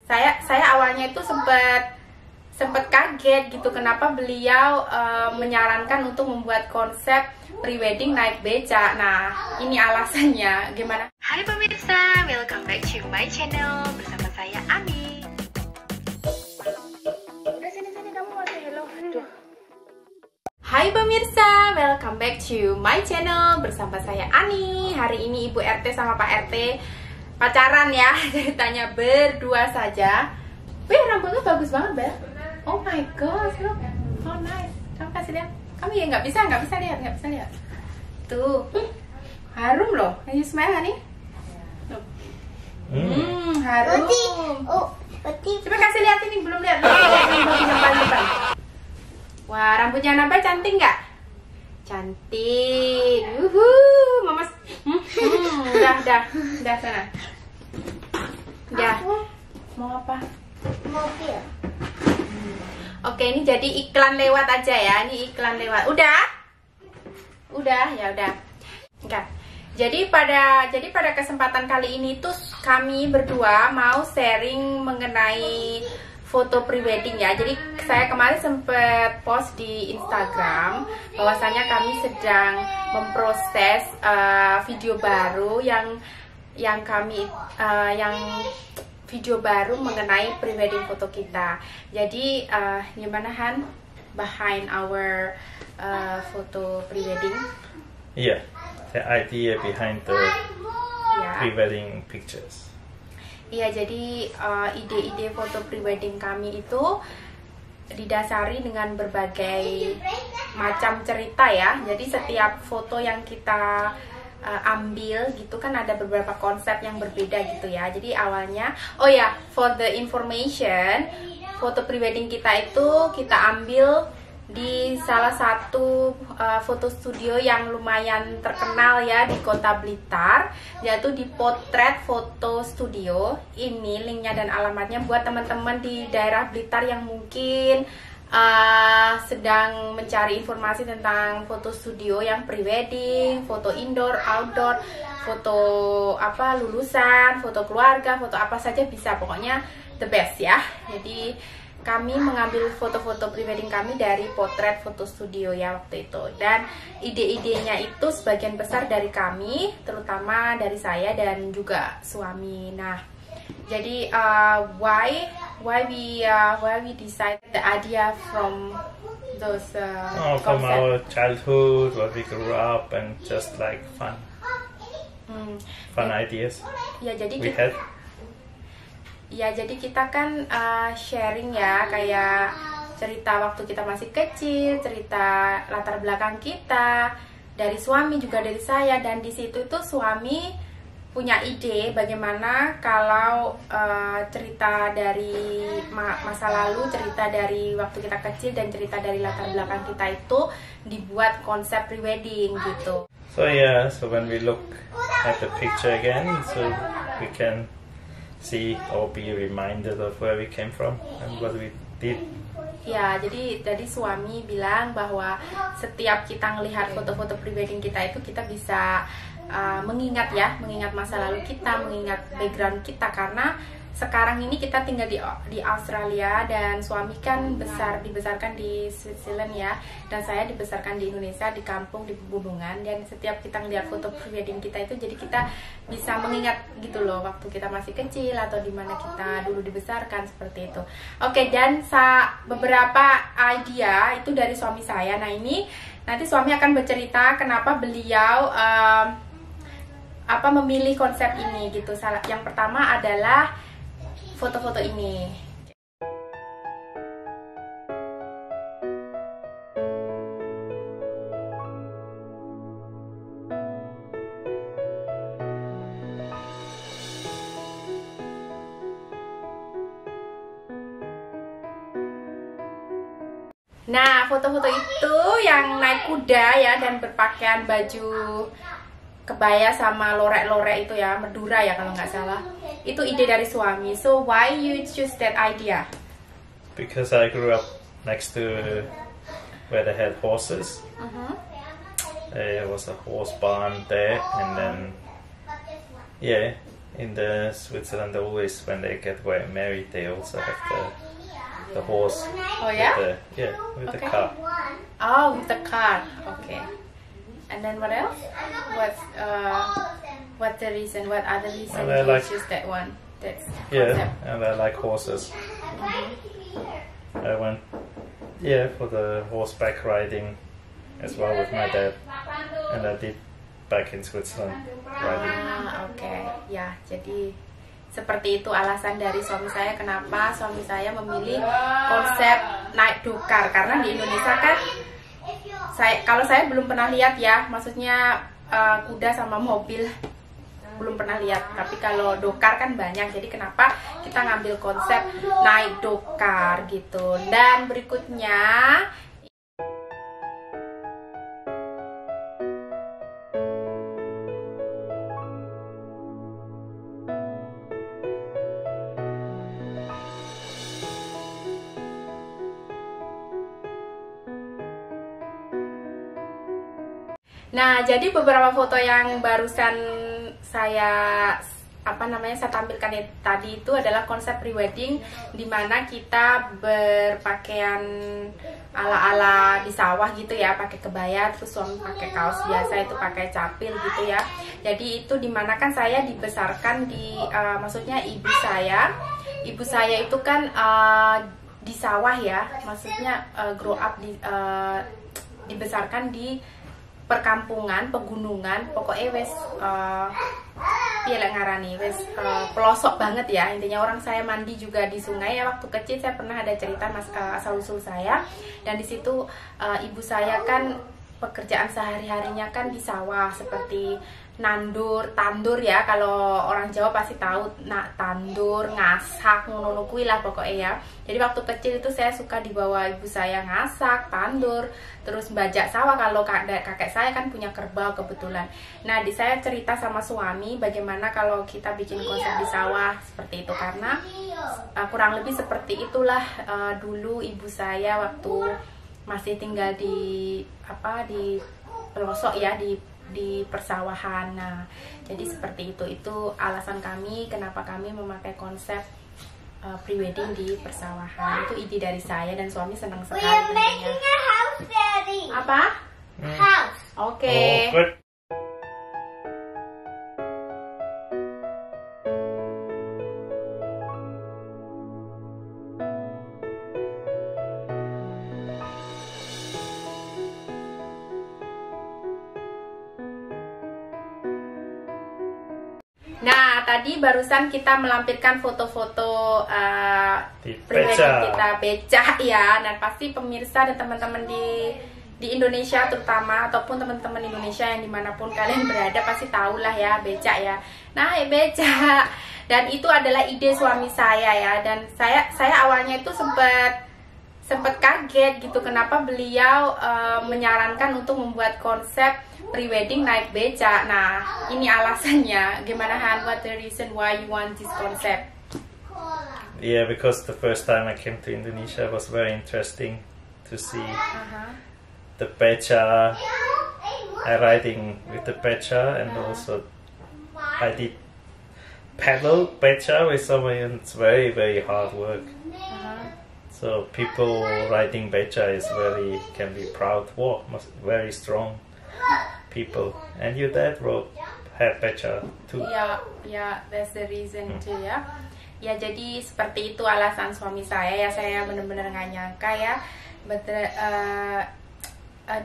Saya awalnya itu sempat kaget gitu kenapa beliau menyarankan untuk membuat konsep prewedding naik beca. Nah, ini alasannya. Gimana? Hai pemirsa, welcome back to my channel bersama saya Ami. Udah sini kamu mau say hello. Hai pemirsa, welcome back to my channel bersama saya Ani. Hari ini Ibu RT sama Pak RT pacaran ya, ceritanya berdua saja. Wih, rambutnya bagus banget, Bel. Oh my god, look, how nice. Kamu kasih lihat. Kamu ya nggak bisa lihat. Tuh, harum loh. Can you smell, honey? Harum. Coba kasih lihat ini, belum lihat. Depan. Wah, rambutnya Nabila cantik nggak? Cantik. Mama. Udah sana. Udah. Mau apa? Mobil. Oke, ini jadi iklan lewat aja ya. Ini iklan lewat. Udah, ya udah. Enggak. Jadi pada kesempatan kali ini tuh kami berdua mau sharing mengenai foto prewedding ya. Jadi saya kemarin sempat post di Instagram bahwasanya kami sedang memproses video baru yang video baru mengenai prewedding foto kita. Jadi gimana Han behind our photo prewedding? Yeah, the idea behind the prewedding pictures. Iya, jadi ide-ide foto prewedding kami itu didasari dengan berbagai macam cerita ya. Jadi setiap foto yang kita ambil gitu kan ada beberapa konsep yang berbeda gitu ya. Jadi awalnya, for the information, foto prewedding kita itu kita ambil di salah satu foto studio yang lumayan terkenal ya di Kota Blitar, yaitu di Potret Foto Studio. Ini linknya dan alamatnya buat teman-teman di daerah Blitar yang mungkin sedang mencari informasi tentang foto studio yang prewedding, foto indoor, outdoor, foto lulusan, foto keluarga, foto apa saja bisa, pokoknya the best ya. Jadi kami mengambil foto-foto prewedding kami dari Potret Foto Studio ya waktu itu, dan ide-idenya itu sebagian besar dari kami, terutama dari saya dan juga suami. Nah, jadi why we decide the idea from those from our childhood, what we grew up, and just like fun ideas. Ya, jadi jadi kita kan sharing ya, kayak cerita waktu kita masih kecil, cerita latar belakang kita, dari suami juga dari saya, dan di situ tuh suami punya ide bagaimana kalau cerita dari masa lalu, cerita dari waktu kita kecil, dan cerita dari latar belakang kita itu dibuat konsep prewedding gitu. So when we look at the picture again, so we can see or be reminded of where we came from and what we did. Ya, jadi tadi suami bilang bahwa setiap kita ngelihat foto-foto prewedding kita itu kita bisa mengingat masa lalu kita, mengingat background kita, karena sekarang ini kita tinggal di Australia dan suami kan dibesarkan di Switzerland ya, dan saya dibesarkan di Indonesia di kampung di pegunungan, dan setiap kita ngeliat foto prewedding kita itu jadi kita bisa mengingat gitu loh waktu kita masih kecil atau di mana kita dulu dibesarkan, seperti itu. Oke, dan beberapa idea itu dari suami saya. Nah, ini nanti suami akan bercerita kenapa beliau memilih konsep ini gitu. Yang pertama adalah foto-foto ini. Nah, foto-foto itu yang naik kuda ya, dan berpakaian baju kebaya sama lorek-lorek itu ya, Madura ya kalau nggak salah. Itu ide dari suami. So why you choose that idea? Because I grew up next to where they had horses. There was a horse barn there, and then in the Switzerland always when they get married they also have the horse. Oh yeah? With the car. Oh, with the car. Okay. And then what else? What's the reason? What other reason Well, you like- choose that one? That's Yeah, concept. and I like horses. I went for the horseback riding as well with my dad, and I did back in Switzerland riding. Oke. Ya, jadi seperti itu alasan dari suami saya kenapa suami saya memilih konsep naik dokar, karena di Indonesia kan kalau saya belum pernah lihat ya, maksudnya kuda sama mobil belum pernah lihat, tapi kalau dokar kan banyak, jadi kenapa kita ngambil konsep naik dokar gitu. Dan berikutnya nah, jadi beberapa foto yang barusan saya tampilkan tadi itu adalah konsep pre-wedding, dimana kita berpakaian ala-ala di sawah gitu ya, pakai kebaya, terus suami pakai kaos biasa, itu pakai capil gitu ya. Jadi itu dimana kan saya dibesarkan di maksudnya ibu saya itu kan di sawah ya, maksudnya grow up dibesarkan di perkampungan, pegunungan, pokoknya wes pelosok banget ya. Intinya orang saya mandi juga di sungai ya, waktu kecil saya pernah ada cerita asal usul saya, dan di situ ibu saya kan pekerjaan sehari-harinya kan di sawah, seperti tandur ya, kalau orang Jawa pasti tahu, tandur, ngasak, ngono kuwi lah pokoknya ya. Jadi waktu kecil itu saya suka dibawa ibu saya ngasak, tandur, terus bajak sawah. Kalau kakek saya kan punya kerbau kebetulan. Nah, saya cerita sama suami bagaimana kalau kita bikin konsep di sawah seperti itu, karena kurang lebih seperti itulah dulu ibu saya waktu masih tinggal di pelosok ya, di persawahan. Nah, jadi seperti itu alasan kami kenapa kami memakai konsep pre-wedding di persawahan. Itu ide dari saya, dan suami senang sekali. We are making a house, Daddy. Apa? House. Oke. Oh, good. Nah, tadi barusan kita melampirkan foto-foto Di pre-wedding beca. kita becak ya. Dan pasti pemirsa dan teman-teman di Indonesia terutama, ataupun teman-teman Indonesia yang dimanapun kalian berada pasti tahulah ya becak ya. Nah, becak. Dan itu adalah ide suami saya ya. Dan saya awalnya itu sempat kaget gitu, kenapa beliau menyarankan untuk membuat konsep pre-wedding naik beca. Nah, ini alasannya. Gimana Han? What the reason why you want this concept? Yeah, because the first time I came to Indonesia was very interesting to see the beca, riding with the beca, and also I did paddle beca with someone, and it's very, very hard work. So people riding beca can be proud, very strong people. And your dad had beca too. Ya, that's the reason too ya. Ya, jadi seperti itu alasan suami saya ya. Saya benar-benar nggak nyangka ya.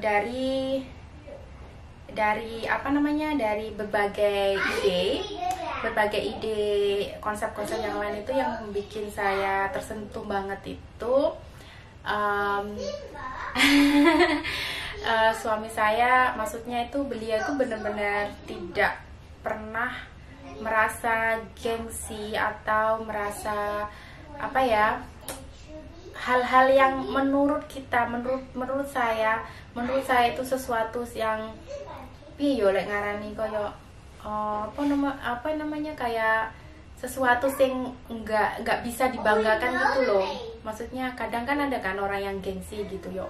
Dari dari berbagai ide konsep-konsep yang lain itu yang bikin saya tersentuh banget itu suami saya, maksudnya itu beliau itu benar-benar tidak pernah merasa gengsi atau merasa hal-hal yang menurut saya itu sesuatu yang kayak sesuatu yang nggak bisa dibanggakan gitu loh. Maksudnya kadang kan ada kan orang yang gengsi gitu ya,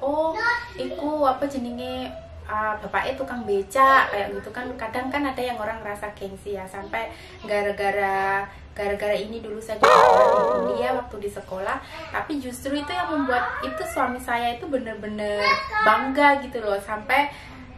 iku jenenge bapaknya tukang beca kayak gitu kan. Kadang kan ada yang orang ngerasa gengsi ya, sampai gara-gara ini dulu saya juga dia waktu di sekolah. Tapi justru itu yang membuat itu suami saya itu bener-bener bangga gitu loh. Sampai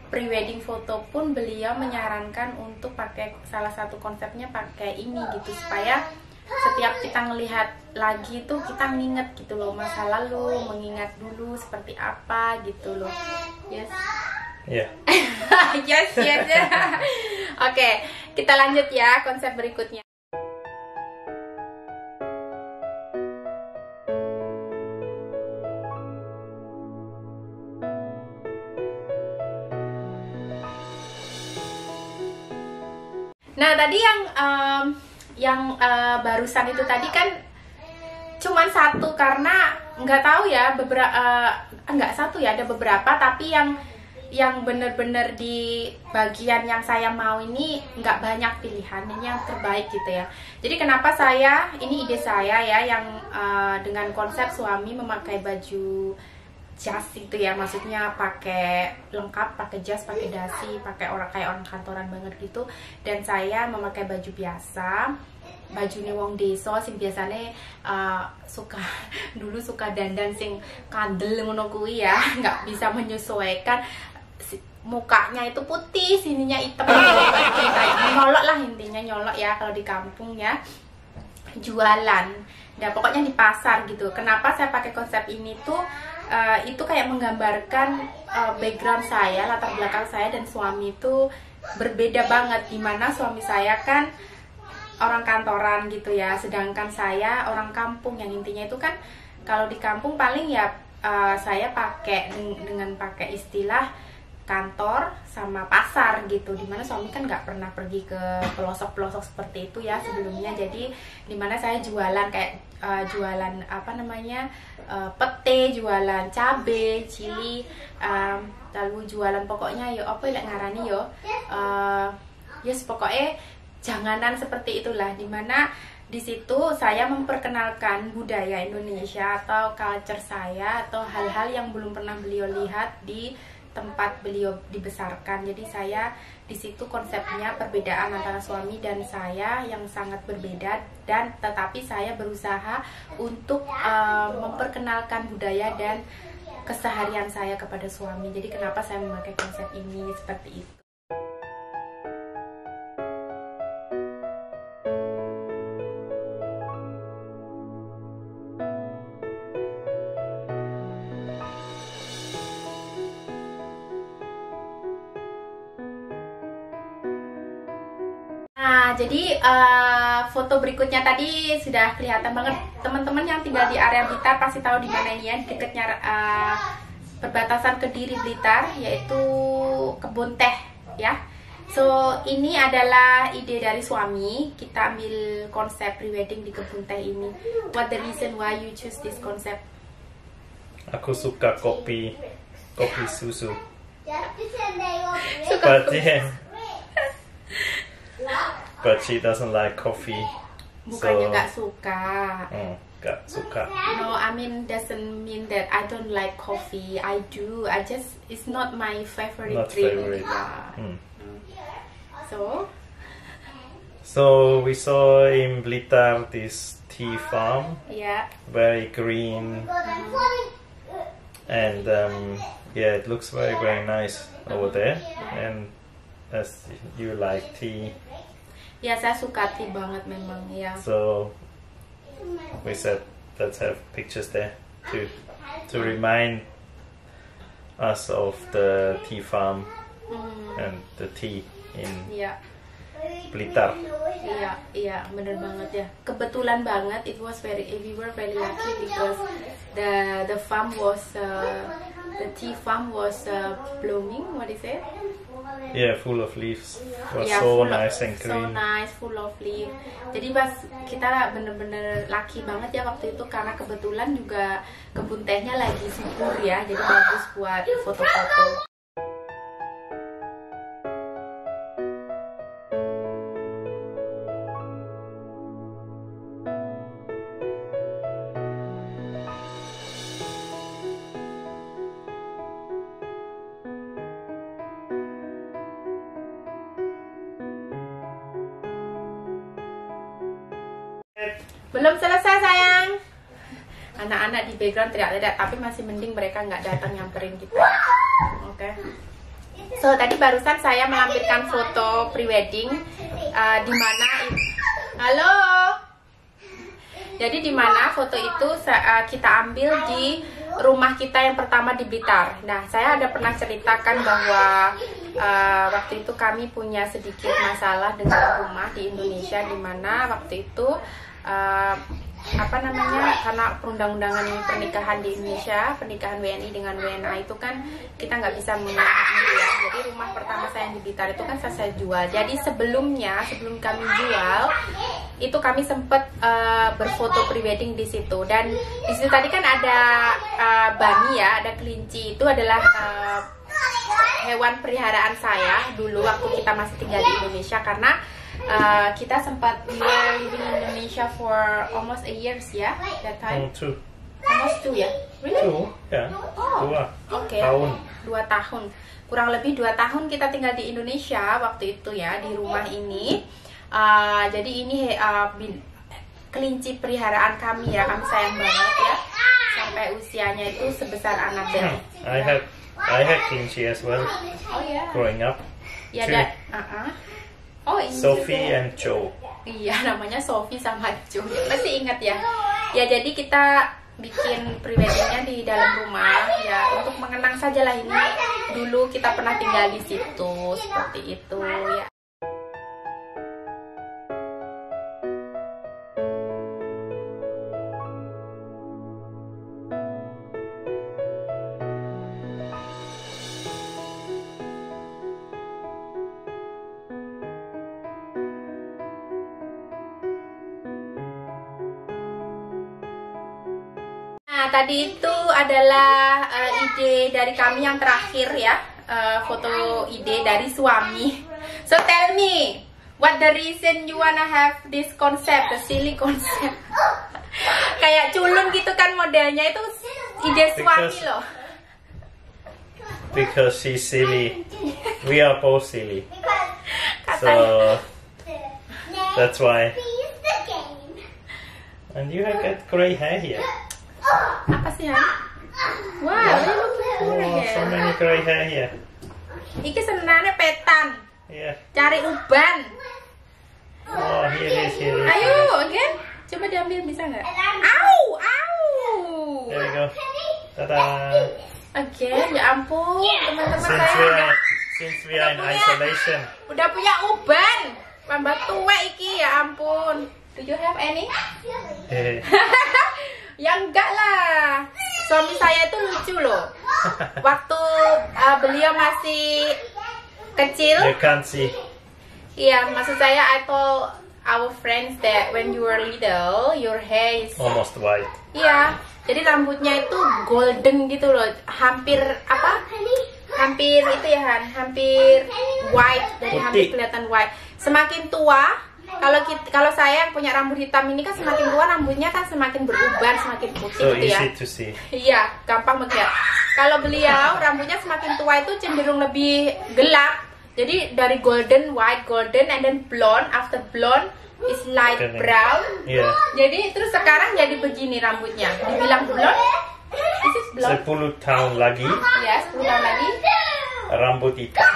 pre-wedding foto pun beliau menyarankan untuk pakai, salah satu konsepnya pakai ini gitu, supaya setiap kita ngelihat lagi tuh kita nginget gitu loh masa lalu, mengingat dulu seperti apa gitu loh. Yes. Yeah. yes. Oke, kita lanjut ya konsep berikutnya. Nah, tadi yang barusan itu tadi kan cuman satu, karena nggak tahu ya, nggak satu ya, ada beberapa, tapi yang bener-bener di bagian yang saya mau ini nggak banyak pilihan, ini yang terbaik gitu ya. Jadi kenapa ini ide saya ya, yang dengan konsep suami memakai baju jas itu ya, maksudnya pakai lengkap, pakai jas, pakai dasi, pakai kayak orang kantoran banget gitu, dan saya memakai baju biasa, baju wong deso sing biasanya dulu suka dandan sing kandel ngono kuwi ya, nggak bisa menyesuaikan, mukanya itu putih, sininya hitam, nyolok lah, intinya nyolok ya kalau di kampung ya, jualan. Nah pokoknya di pasar gitu. Kenapa saya pakai konsep ini tuh, itu kayak menggambarkan background saya, latar belakang saya dan suami itu berbeda banget. Dimana suami saya kan orang kantoran gitu ya, sedangkan saya orang kampung, yang intinya itu kan kalau di kampung paling ya saya pakai dengan pakai istilah kantor sama pasar gitu, dimana suami kan nggak pernah pergi ke pelosok-pelosok seperti itu ya sebelumnya. Jadi dimana saya jualan kayak jualan apa namanya, pete, jualan cabe, cili, lalu jualan pokoknya yo apa ya ngarani yo, yes pokoknya janganan seperti itulah. Dimana di situ saya memperkenalkan budaya Indonesia atau culture saya, atau hal-hal yang belum pernah beliau lihat di tempat beliau dibesarkan. Jadi saya di situ konsepnya perbedaan antara suami dan saya yang sangat berbeda, dan tetapi saya berusaha untuk memperkenalkan budaya dan keseharian saya kepada suami. Jadi kenapa saya memakai konsep ini seperti itu. Nah, jadi foto berikutnya tadi sudah kelihatan banget. Teman-teman yang tinggal di area Blitar pasti tahu di mana ini ya, di dekatnya perbatasan Kediri Blitar, yaitu kebun teh ya. So, ini adalah ide dari suami. Kita ambil konsep pre-wedding di kebun teh ini. What the reason why you choose this concept? Aku suka kopi susu. Suka But she doesn't like coffee. Bukannya nggak suka. Nggak suka. No, I mean doesn't mean that I don't like coffee. I do. It's not my favorite Not drink. favorite. Yeah. So we saw in Blitar this tea farm. Yeah. Very green. And yeah, it looks very nice over there. And as you like tea. Ya, saya suka tea banget memang ya. So we said let's have pictures there to remind us of the tea farm and the tea in Blitar. Iya, bener banget ya. Kebetulan banget, we were very lucky because the farm was the tea farm was blooming. What is it? Yeah, full of leaves. Was so nice and green. So nice, full of leaf. Jadi pas kita bener-bener lucky banget ya waktu itu, karena kebetulan juga kebun tehnya lagi subur ya, jadi bagus buat foto-foto. Belum selesai sayang. Anak-anak di background teriak-teriak, tapi masih mending mereka nggak datang nyamperin kita. Oke. So tadi barusan saya melampirkan foto prewedding di mana halo. Jadi di mana foto itu kita ambil di rumah kita yang pertama di Blitar. Nah, saya ada pernah ceritakan bahwa waktu itu kami punya sedikit masalah dengan rumah di Indonesia, di mana waktu itu karena perundang-undangan pernikahan di Indonesia, pernikahan WNI dengan WNA itu kan kita nggak bisa mengambil ya. Jadi rumah pertama saya yang di Blitar itu kan saya jual. Jadi sebelum kami jual itu kami sempat berfoto prewedding di situ. Dan di situ tadi kan ada bunny ya, ada kelinci. Itu adalah hewan peliharaan saya dulu waktu kita masih tinggal di Indonesia, karena kita sempat living in Indonesia for almost a years ya, that time. Almost 2 ya? Really? 2, ya. Oke. 2 tahun. Kurang lebih 2 tahun kita tinggal di Indonesia waktu itu ya, di rumah ini. Jadi ini kelinci peliharaan kami ya, kami sayang banget ya. Sampai usianya itu sebesar Annabelle. I had kelinci as well. Oh ya. Growing up. Ya, oh, ini Sophie juga. and Joe. Iya, namanya Sophie sama Joe. Masih ingat ya? Ya, jadi kita bikin preweddingnya di dalam rumah ya, untuk mengenang saja lah, ini dulu kita pernah tinggal di situ, seperti itu ya. Nah, tadi itu adalah ide dari kami yang terakhir ya, foto ide dari suami. So tell me, what the reason you wanna have this concept, the silly concept? Kayak culun gitu kan modelnya, itu ide suami loh. Because she's silly. We are both silly. So that's why. And you have got grey hair here. Apa sih Han? Wow, So many grey hair here. Iki sebenarnya petan. Yeah. Cari uban. Oh, here it is. Ayo, again. Coba diambil, bisa nggak? Au, au. There we go. Tada. Again, ya ampun, teman-teman saya Since we are in isolation. udah punya uban. Tambah tua iki, ya ampun. Do you have any? Ya enggak lah. Suami saya itu lucu loh. Waktu beliau masih kecil. You can't see. Iya, maksud saya, I told our friends that when you were little, your hair is Almost white. iya, jadi rambutnya itu golden gitu loh, hampir hampir itu ya Han, hampir white, dari hampir kelihatan white. Semakin tua, kalau saya yang punya rambut hitam ini kan, semakin tua rambutnya kan semakin beruban, semakin putih So gitu ya. easy to see. Iya, gampang banget. Kalau beliau rambutnya semakin tua itu cenderung lebih gelap. Jadi dari golden, white, golden, and then blonde. After blonde is light brown. Yeah. Jadi terus sekarang jadi begini rambutnya. Dibilang blonde, this is blonde. 10 tahun lagi. Ya, 10 tahun lagi. Rambut hitam.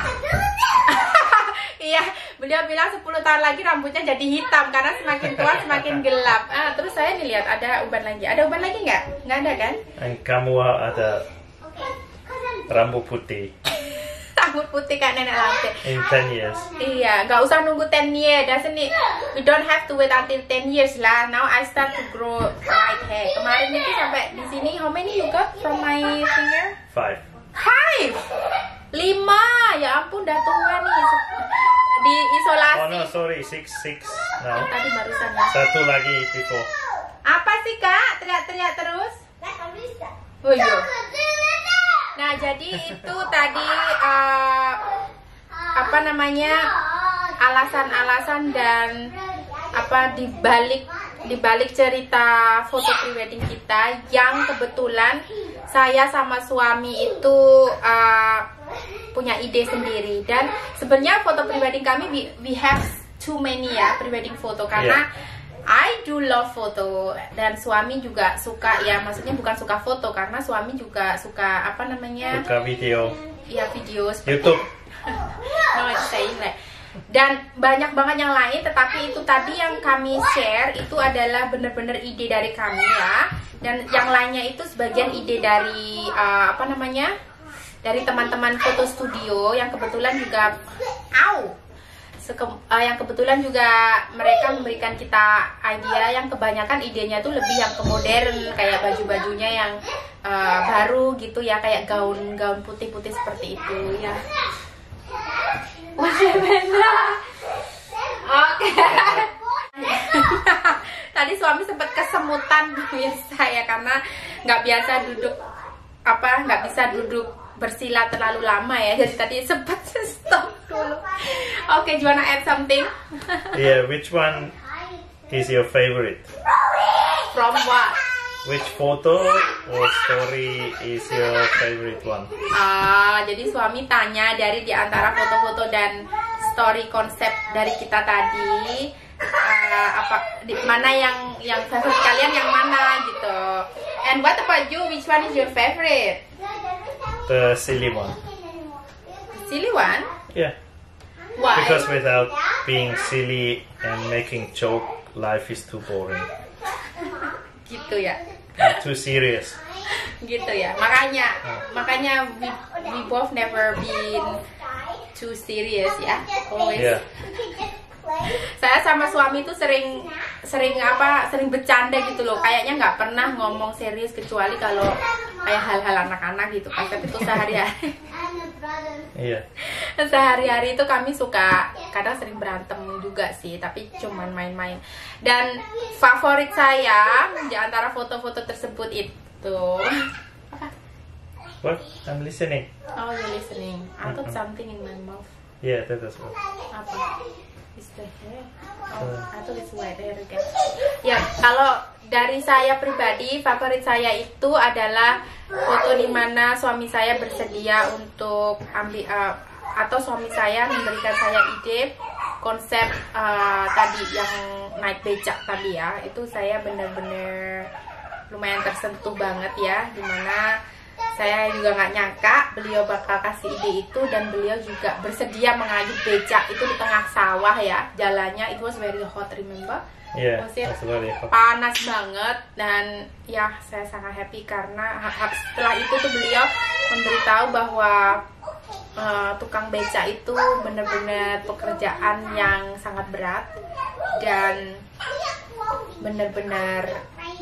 Iya, beliau bilang 10 tahun lagi rambutnya jadi hitam karena semakin tua semakin gelap. Terus saya nih lihat ada uban lagi. Ada uban lagi nggak? Nggak ada kan? Dan kamu ada rambut putih. Rambut putih kayak nenek latte. In 10 years. Iya, nggak usah nunggu 10 years. Doesn't it? We don't have to wait until 10 years lah. Now I start to grow white hair. Kemarin itu sampai di sini. How many you got from my finger? 5. 5. Ya ampun, udah tua nih. Di isolasi. Oh no, sorry, 6 now. Tadi barusan ya. Satu lagi before. Apa sih Kak? Teriak-teriak terus. Oh iya. Nah, jadi itu tadi apa namanya, alasan-alasan dan apa dibalik cerita foto prewedding kita, yang kebetulan saya sama suami itu punya ide sendiri. Dan sebenarnya foto prewedding kami we have too many ya, prewedding foto, karena I do love foto, dan suami juga suka ya, maksudnya bukan suka foto karena suami juga suka apa namanya? Suka video. Ya video YouTube. No, it's saying like. Dan banyak banget yang lain, tetapi itu tadi yang kami share itu adalah benar-benar ide dari kami ya. Dan yang lainnya itu sebagian ide dari apa namanya? Dari teman-teman foto studio yang kebetulan juga yang kebetulan juga mereka memberikan kita idea yang kebanyakan idenya tuh lebih yang ke modern, kayak baju-bajunya yang baru gitu ya, kayak gaun-gaun putih-putih seperti itu ya. Oke. Tadi suami sempat kesemutan biasa ya, karena nggak biasa duduk nggak bisa duduk bersila terlalu lama ya, jadi tadi sempat stop dulu. Oke, you wanna add something? Yeah, which one is your favorite? From what? Which photo or story is your favorite one? Jadi suami tanya dari di antara foto-foto dan story konsep dari kita tadi, mana yang favorit kalian, yang mana gitu. And what about you? Which one is your favorite? The silly one. Silly one? Yeah. Why? Because without being silly and making joke, life is too boring. Gitu ya. And too serious. Gitu ya. Makanya we both never been too serious ya. Always. Yeah. Saya sama suami tuh sering bercanda gitu loh. Kayaknya nggak pernah ngomong serius kecuali kalau kayak hal-hal anak-anak gitu. Tapi itu sehari-hari. Iya. Sehari-hari itu kami suka kadang sering berantem juga sih, tapi cuman main-main. Dan favorit saya di antara foto-foto tersebut itu What? I'm listening. Oh, you're listening. I thought something in my mouth. Yeah, that is what. Apa? Is the hair? Oh, I thought it's white hair again. Ya, kalau dari saya pribadi, favorit saya itu adalah foto di mana suami saya bersedia untuk ambil atau suami saya memberikan saya ide konsep tadi yang naik becak tadi ya. Itu saya benar-benar lumayan tersentuh banget ya, dimana saya juga nggak nyangka beliau bakal kasih ide itu, dan beliau juga bersedia mengayuh becak itu di tengah sawah ya, jalannya. It was very hot, remember? Yeah, that's very hot. Panas banget, dan ya saya sangat happy karena setelah itu tuh beliau memberitahu bahwa tukang becak itu benar-benar pekerjaan yang sangat berat dan benar-benar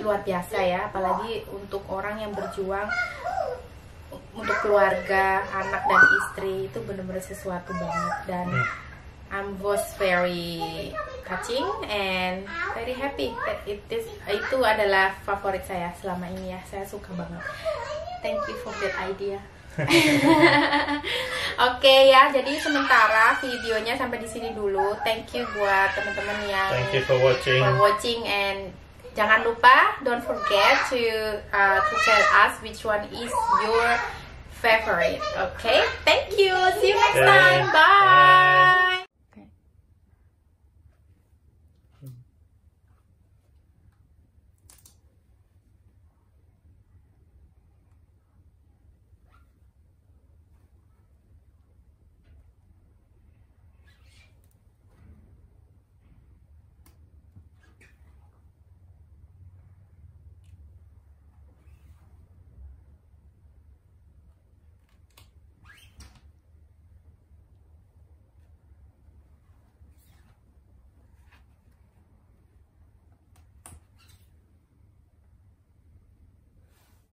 luar biasa ya, apalagi untuk orang yang berjuang untuk keluarga, anak dan istri, itu benar-benar sesuatu banget. Dan I was very touching and very happy that itu adalah favorit saya selama ini ya. Saya suka banget. Thank you for that idea. Oke ya, jadi sementara videonya sampai di sini dulu. Thank you buat teman-teman yang Thank you for watching. And jangan lupa, don't forget to tell us which one is your favorite. Okay, thank you. See you next time. Bye.